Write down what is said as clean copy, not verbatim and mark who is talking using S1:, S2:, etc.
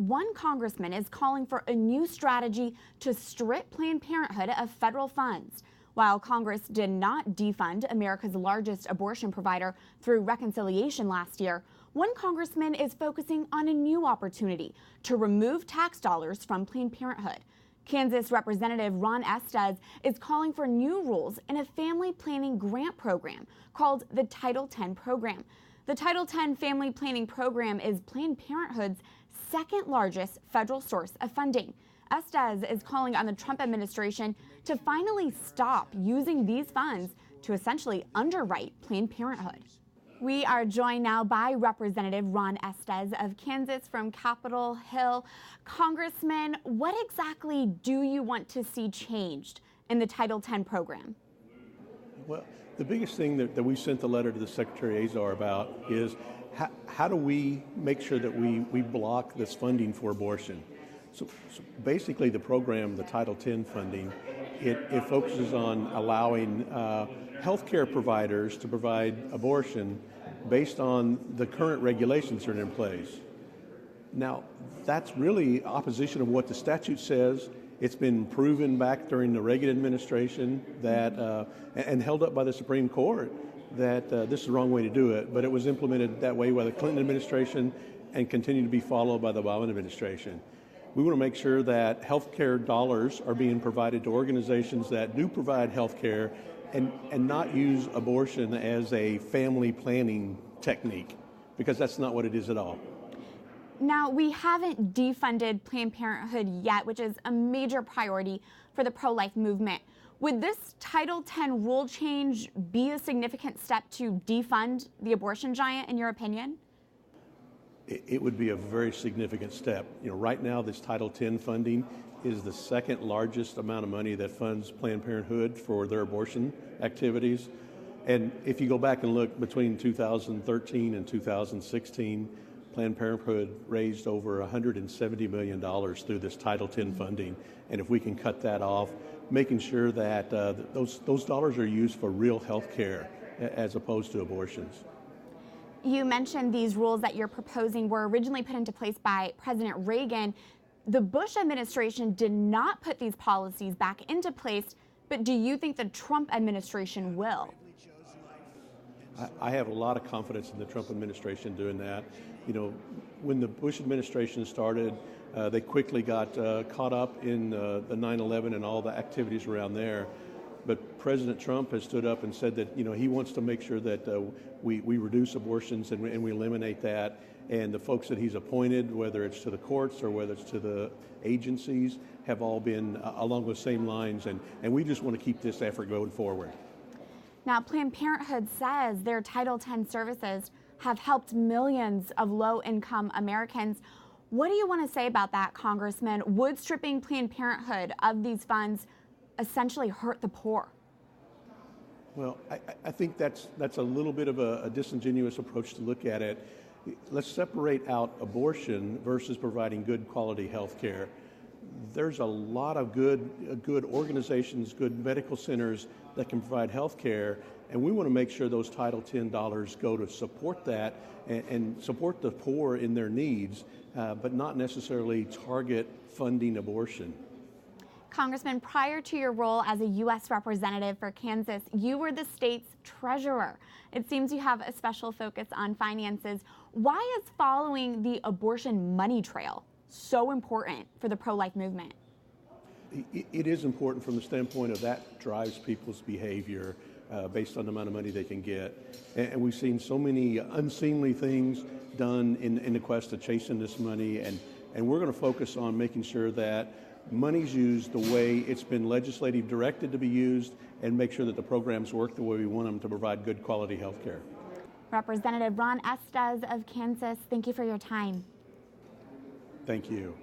S1: one congressman is calling for a new strategy to strip Planned Parenthood of federal funds. While Congress did not defund America's largest abortion provider through reconciliation last year, one congressman is focusing on a new opportunity to remove tax dollars from Planned Parenthood. Kansas Representative Ron Estes is calling for new rules in a family planning grant program called the Title X program. The Title X family planning program is Planned Parenthood's second largest federal source of funding. Estes is calling on the Trump administration to finally stop using these funds to essentially underwrite Planned Parenthood. We are joined now by Representative Ron Estes of Kansas from Capitol Hill. Congressman, what exactly do you want to see changed in the Title X program?
S2: Well, the biggest thing that we sent the letter to the Secretary Azar about is how do we make sure that we block this funding for abortion? So basically the program, the Title X funding, it focuses on allowing healthcare providers to provide abortion based on the current regulations that are in place. Now, that's really opposition of what the statute says. It's been proven back during the Reagan administration that, and held up by the Supreme Court, that this is the wrong way to do it, but it was implemented that way by the Clinton administration and continued to be followed by the Obama administration. We want to make sure that healthcare dollars are being provided to organizations that do provide healthcare and not use abortion as a family planning technique, because that's not what it is at all.
S1: Now, we haven't defunded Planned Parenthood yet, which is a major priority for the pro-life movement. Would this Title X rule change be a significant step to defund the abortion giant, in your opinion?
S2: It would be a very significant step. Right now, this Title X funding is the second largest amount of money that funds Planned Parenthood for their abortion activities. And if you go back and look between 2013 and 2016, Planned Parenthood raised over $170 million through this Title X funding. And if we can cut that off, making sure that those dollars are used for real health care as opposed to abortions.
S1: You mentioned these rules that you're proposing were originally put into place by President Reagan. The Bush administration did not put these policies back into place, but do you think the Trump administration will?
S2: I have a lot of confidence in the Trump administration doing that. When the Bush administration started, they quickly got caught up in the 9/11 and all the activities around there. But President Trump has stood up and said that he wants to make sure that we reduce abortions and we eliminate that. And the folks that he's appointed, whether it's to the courts or whether it's to the agencies, have all been along those same lines. And we just want to keep this effort going forward.
S1: Now, Planned Parenthood says their Title X services have helped millions of low-income Americans. What do you want to say about that, Congressman? Would stripping Planned Parenthood of these funds essentially hurt the poor?
S2: Well, I think that's a little bit of a disingenuous approach to look at it. Let's separate out abortion versus providing good quality health care. There's a lot of good organizations, good medical centers that can provide health care, and we want to make sure those Title X dollars go to support that and support the poor in their needs, but not necessarily target funding abortion.
S1: Congressman, prior to your role as a U.S. representative for Kansas, you were the state's treasurer. It seems you have a special focus on finances. Why is following the abortion money trail so important for the pro-life movement?
S2: It is important from the standpoint of that drives people's behavior based on the amount of money they can get. And we've seen so many unseemly things done in the quest to chasing this money. And we're going to focus on making sure that money's used the way it's been legislatively directed to be used and make sure that the programs work the way we want them to provide good quality health care.
S1: Representative Ron Estes of Kansas, thank you for your time.
S2: Thank you.